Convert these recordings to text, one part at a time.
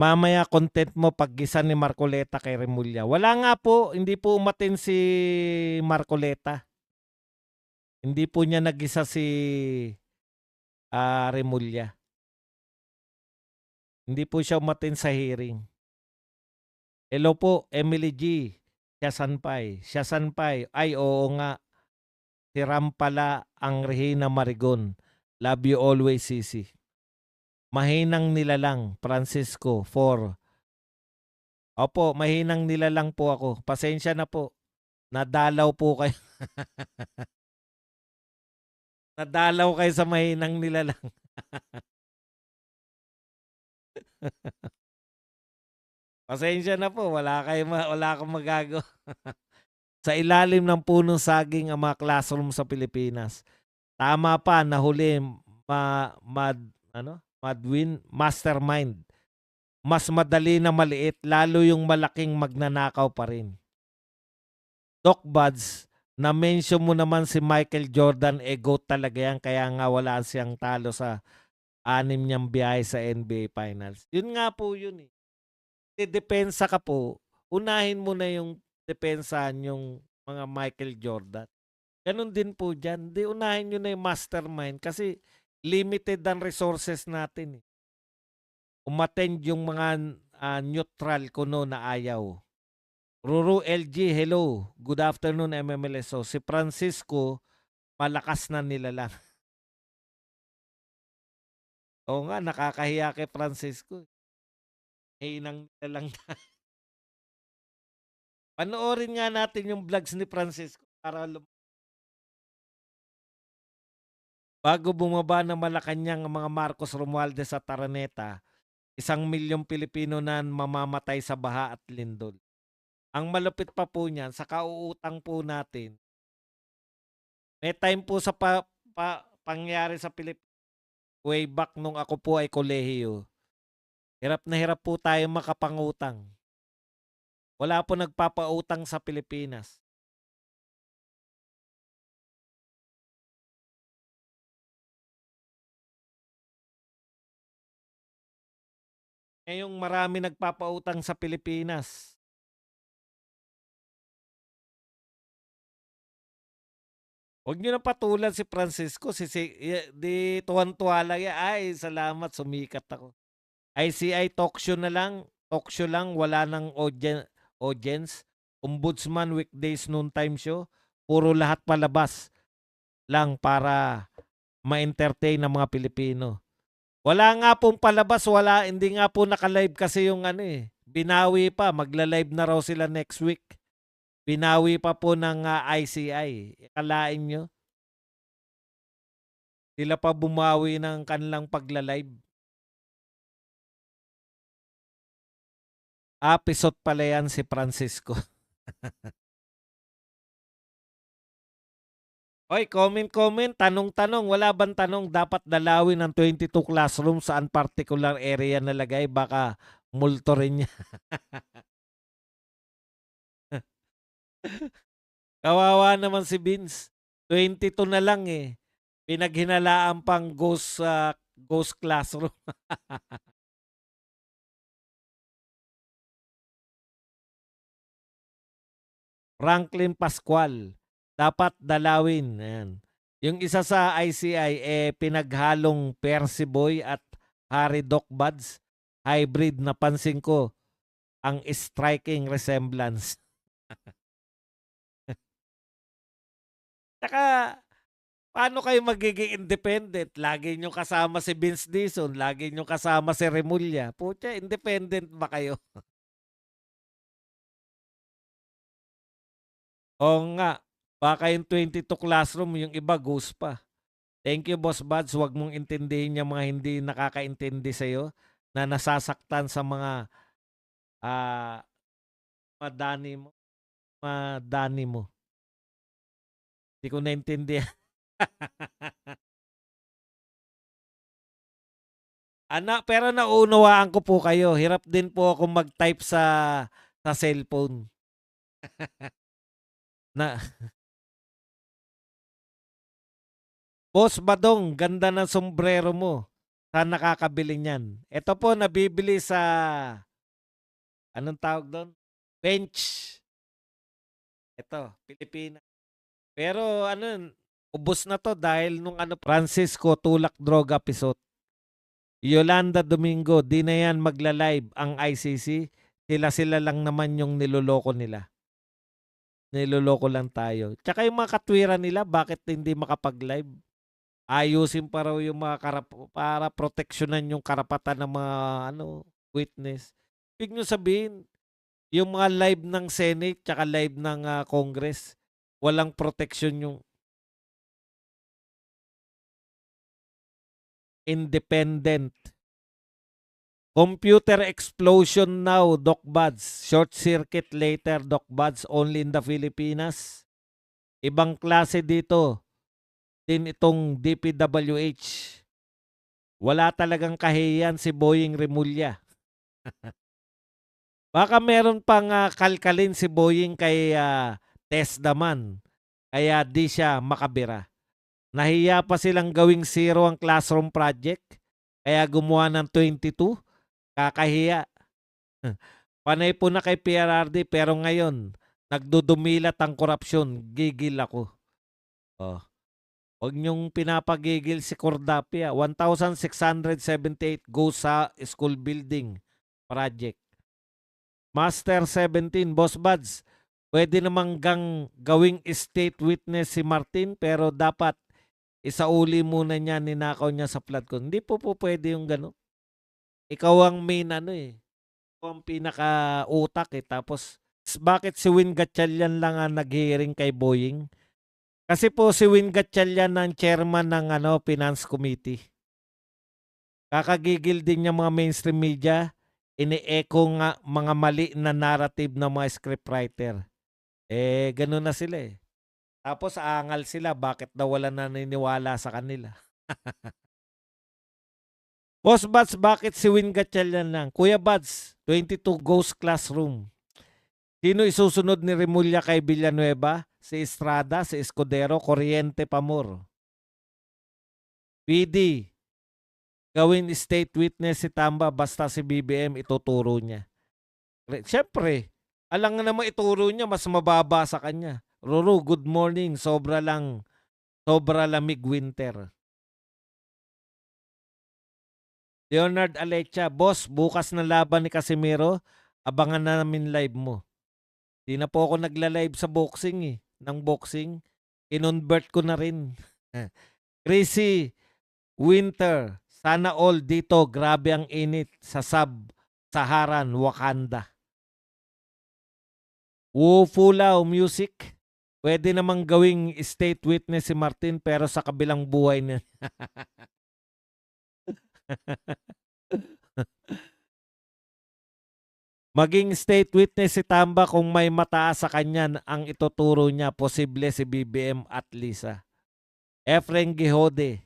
Mamaya content mo paggisa ni Marcoleta kay Remulla. Wala nga po, hindi po umatin si Marcoleta. Hindi po niya nagisa si Remulla. Hindi po siya umatin sa hearing. Hello po, Emily G. Siya Sanpay. Ay, oo nga. Si Ram pala ang Rehina Marigon. Love you always, Sisi. Mahinang nilalang, Francisco, 4. Opo, mahinang nilalang po ako. Pasensya na po. Nadalaw po kayo. Nadalaw kayo sa mahinang nilalang. Pasensya na po. Wala akong magagawa. Sa ilalim ng punong saging ang mga classroom sa Pilipinas. Tama pa, nahuli Madwin mastermind. Mas madali na maliit, lalo yung malaking magnanakaw pa rin. Doc Buds, na-mention mo naman si Michael Jordan, GOAT talaga yan, kaya nga wala siyang talo sa 6 niyang biyahe sa NBA Finals. Yun nga po yun eh. Depensa ka po, unahin mo na yung depensahan yung mga Michael Jordan. Ganun din po dyan. Di unahin nyo na yung mastermind kasi limited ang resources natin. Umattend yung mga neutral kuno na ayaw. Ruru LG, hello. Good afternoon, MMLSO. Si Francisco, malakas na nilalang. Oo nga, nakakahiya kay Francisco. Hinang nilalang na. Panoorin nga natin yung vlogs ni Francisco para bago bumaba ng Malacanang ang mga Marcos Romualdez sa Taraneta, 1,000,000 Pilipino na mamamatay sa baha at lindol. Ang malupit pa po niyan, sa kauutang po natin, may time po sa pangyari sa Pilipinas, way back nung ako po ay kolehiyo, hirap na hirap po tayo makapangutang. Wala po nagpapautang sa Pilipinas. Ngayong marami nagpapautang sa Pilipinas. Huwag niyo na patulan si Francisco. Di tuwan-tuwa lang yan. Ay, salamat, sumikat ako. ICI talk show na lang. Talk show lang, wala nang audience. Ombudsman weekdays noontime show. Puro lahat palabas lang para ma-entertain ng mga Pilipino. Wala nga pong palabas, hindi nga po naka-live kasi yung binawi pa, magla-live na raw sila next week. Binawi pa po ng ICI. Kalain nyo? Sila pa bumawi ng kanilang pagla-live. Pisot pala yan si Francisco. Oy, comment, tanong-tanong. Wala bang tanong? Dapat dalawin ng 22 classroom saan particular area nalagay? Baka multo rin niya. Kawawa naman si Vince. 22 na lang eh. Pinaghinalaan pang ghost classroom. Franklin Pascual. Dapat dalawin. Ayan. Yung isa sa ICI, pinaghalong Percy Boy at Harry Doc Buds. Hybrid, napansin ko ang striking resemblance. Tsaka, paano kayo magiging independent? Lagi nyo kasama si Vince Dizon, lagi nyo kasama si Remulla. Pucha, independent ba kayo? Oo nga, baka yung 22 classroom, yung iba ghost pa. Thank you, Boss Buds. Huwag mong intindihin yung mga hindi nakakaintindi sa'yo na nasasaktan sa mga madani mo. Madani mo. Hindi ko naintindihan. Pero naunawaan ko po kayo. Hirap din po ako mag-type sa cellphone. Na Boss Badong, ganda ng sombrero mo. Saan nakakabili niyan? Ito po nabibili sa anong tawag do'n? Bench. Ito, Pilipinas. Pero ano, ubos na 'to dahil nung ano, Francisco Tulak Droga Pisot. Yolanda Domingo, 'di na 'yan magla-live ang ICC. Sila-sila lang naman yung niloloko nila. Niloloko lang tayo. Tsaka yung mga katwiran nila, bakit hindi makapag-live? Ayusin pa raw yung mga para proteksyonan yung karapatan ng mga ano, witness. Ibig nyo sabihin, yung mga live ng Senate tsaka live ng Congress, walang proteksyon yung independent. Computer explosion now, Doc Buds. Short circuit later, Doc Buds, only in the Filipinas. Ibang klase dito. Din itong DPWH. Wala talagang kahiyan si Boying Remulla. Baka meron pang kalkalin si Boying kay Tess Daman. Kaya di siya makabira. Nahiya pa silang gawing zero ang classroom project. Kaya gumawa ng 22. Kakahiya. Panay po na kay PRRD pero ngayon, nagdudumilat ang korupsyon. Gigil ako. Oh. Huwag niyong pinapagigil si Cordapia. 1,678 goes sa school building project. Master 17, Boss Buds, pwede namang gawing state witness si Martin pero dapat isauli muna niya, ninakaw niya sa flood ko. Hindi po pwede yung gano'n. Ikaw ang main ano eh. Ikaw ang pinaka-utak eh. Tapos, bakit si Win Gatchalian lang ang nag-hearing kay Boying? Kasi po si Win Gatchalian ang chairman ng Finance Committee. Kakagigil din yung mga mainstream media, ini-echo nga mga mali na narrative ng mga scriptwriter. Ganun na sila eh. Tapos aangal sila, bakit daw wala naniniwala sa kanila. Boss Buds, bakit si Win Gatchalian lang? Kuya Buds, 22 Ghost Classroom. Sino isusunod ni Remulla kay Villanueva? Si Estrada, si Escudero, Corriente Pamor. PD, gawin state witness si Tamba basta si BBM ituturo niya. Siyempre, alang nga naman ituro niya, mas mababa sa kanya. Ruru, good morning, sobra lamig winter. Leonard Alecha, boss, bukas na laban ni Casimiro, abangan namin live mo. Di na po ako nagla-live sa boxing eh. Ng boxing, kinonvert ko na rin. Crazy winter, sana all dito, grabe ang init sa Sub-Saharan Wakanda. Wufulaw music, pwede namang gawing state witness si Martin pero sa kabilang buhay niya. Maging state witness si Tamba kung may mataas sa kanya ang ituturo niya, posible si BBM at Lisa. Efren Gihode,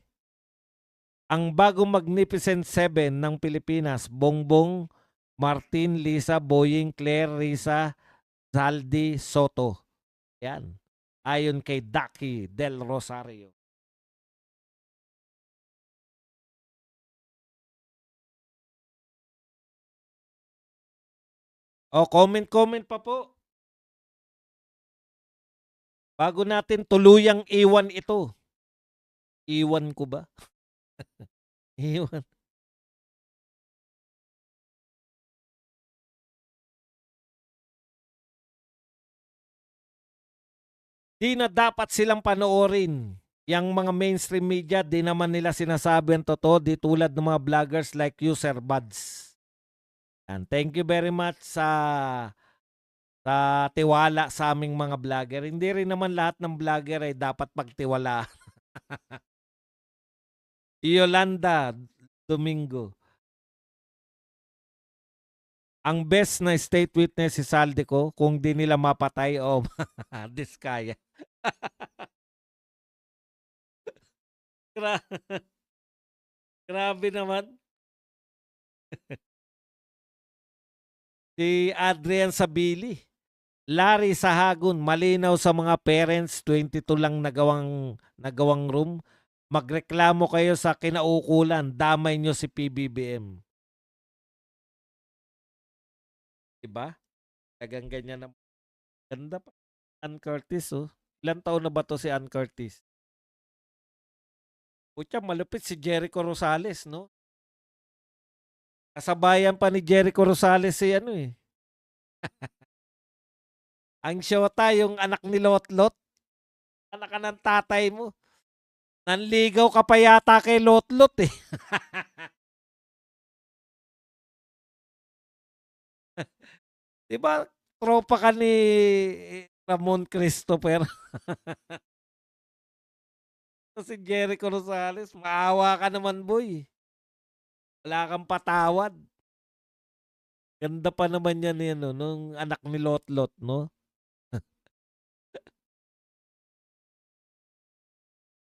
ang bagong Magnificent Seven ng Pilipinas, Bongbong, Martin, Lisa, Boying, Claire, Risa, Zaldi, Soto. Yan. Ayon kay Daki Del Rosario. Comment pa po. Bago natin tuluyang iwan ito. Iwan ko ba? Iwan. Di na dapat silang panoorin. Yang mga mainstream media, di naman nila sinasabi ang totoo, di tulad ng mga vloggers like you, Sir Buds. And thank you very much sa tiwala sa aming mga vlogger. Hindi rin naman lahat ng vlogger ay dapat pagtiwalaan. Yolanda Domingo. Ang best na state witness si Saldico kung di nila mapatay o diskaya. Grabe naman. Si Adrian Sabili. Larry Sahagun, malinaw sa mga parents, 22 lang nagawang room. magreklamo kayo sa kinaukulan, damay nyo si PBBM. Diba? Tagang ganyan na. Ganda pa. Ann Curtis, oh. Ilan taon na ba to si Ann Curtis? Putya, malupit si Jericho Rosales, no? Kasabayan pa ni Jericho Rosales si ano eh. Ang Shota, yung anak ni Lotlot. Anak ka ng tatay mo. Nanligaw ka pa yata kay Lotlot eh. Diba, tropa ka ni Ramon Christopher. Si Jericho Rosales, maawa ka naman boy. Wala kang patawad. Ganda pa naman yan no, nung anak ni Lotlot, no?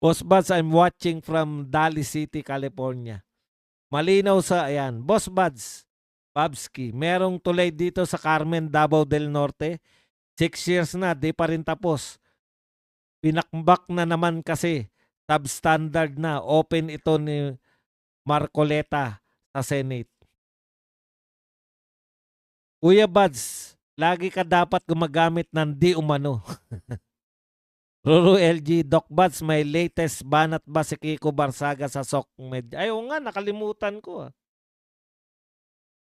Boss Buds, I'm watching from Daly City, California. Malinaw sa, ayan. Boss Buds, Babski, merong tulay dito sa Carmen, Davao del Norte. 6 years na, di pa rin tapos. Pinakbak na naman kasi. Substandard na. Open ito ni Marcoleta sa Senate. Kuya Buds, lagi ka dapat gumagamit ng di umano. Ruru LG, Doc Buds, may latest banat ba si Kiko Barsaga sa SOCMED? Ay, oo nga, nakalimutan ko.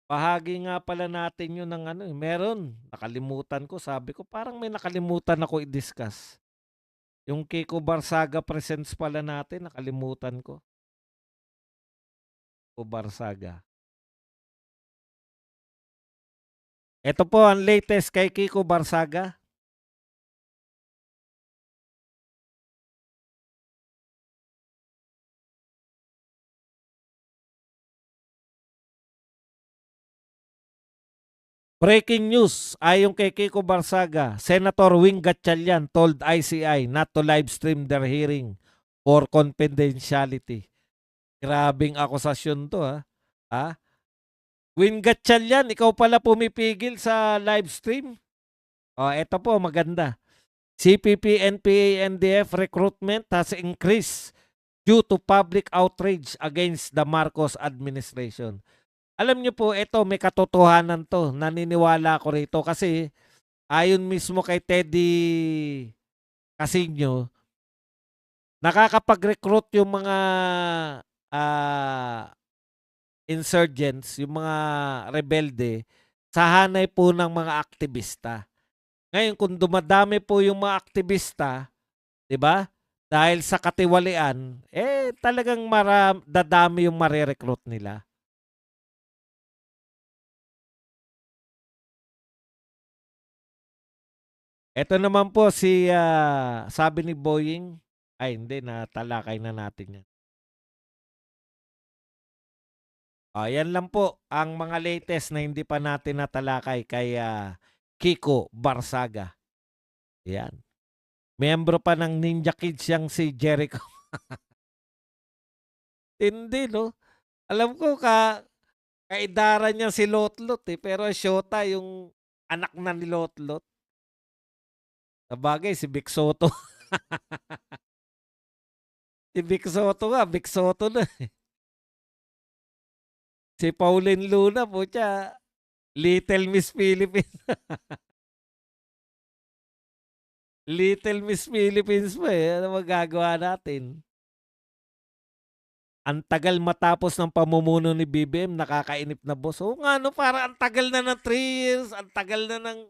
Bahagi nga pala natin yun ng ano. Meron, nakalimutan ko. Sabi ko, parang may nakalimutan ako i-discuss. Yung Kiko Barsaga presents pala natin, nakalimutan ko. Kiko Barsaga. Ito po ang latest kay Kiko Barsaga. Breaking news, ayon kay Kiko Barsaga, Senator Wing Gatchalian told ICI not to live stream their hearing for confidentiality. Grabing akusasyon to ha. Ha? Wing Gatchalian, ikaw pala pumipigil sa live stream? O, eto po, maganda. CPP, NPA, NDF recruitment has increased due to public outrage against the Marcos administration. Alam niyo po, ito may katotohanan to. Naniniwala ko rito kasi ayon mismo kay Teddy Casino, nakakapag-recruit yung mga insurgents, yung mga rebelde sa hanay po ng mga aktivista. Ngayon, kung dumadami po yung mga aktivista, di ba? Dahil sa katiwalian, talagang dadami yung marirecruit nila. Ito naman po sabi ni Boying, ay hindi, natalakay na natin yan. Yan lang po ang mga latest na hindi pa natin natalakay kay Kiko Barsaga. Yan. Miyembro pa ng Ninja Kids yang si Jericho. Hindi, no? Alam ko kaidara niya si Lotlot pero Shota yung anak na ni Lotlot. Sabagay, si Vic Soto. Si Vic Soto nga, Vic Soto na. Si Pauline Luna po siya, Little Miss Philippines. Little Miss Philippines pa Ano magagawa natin? Ang tagal matapos ng pamumuno ni BBM, nakakainip na boss. Oo nga, no, para ang tagal na ng 3 years, ang tagal na ng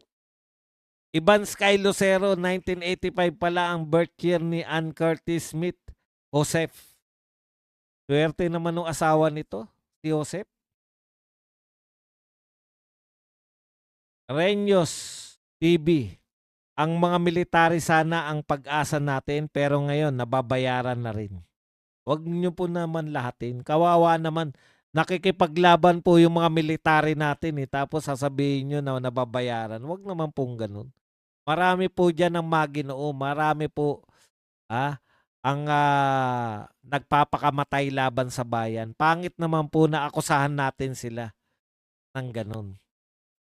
Ivan Sky Lucero, 1985 pala ang birth year ni Ann Curtis Smith, Joseph. Swerte naman ng asawa nito, si Joseph. Renyos TV. Ang mga military sana ang pag-asa natin pero ngayon nababayaran na rin. Huwag niyo po naman lahatin. Kawawa naman. Nakikipaglaban po yung mga military natin tapos sasabihin nyo na nababayaran. Huwag naman pong ganun. Marami po dyan ang maginoo. Marami po ang nagpapakamatay laban sa bayan. Pangit naman po na akusahan natin sila ng ganun.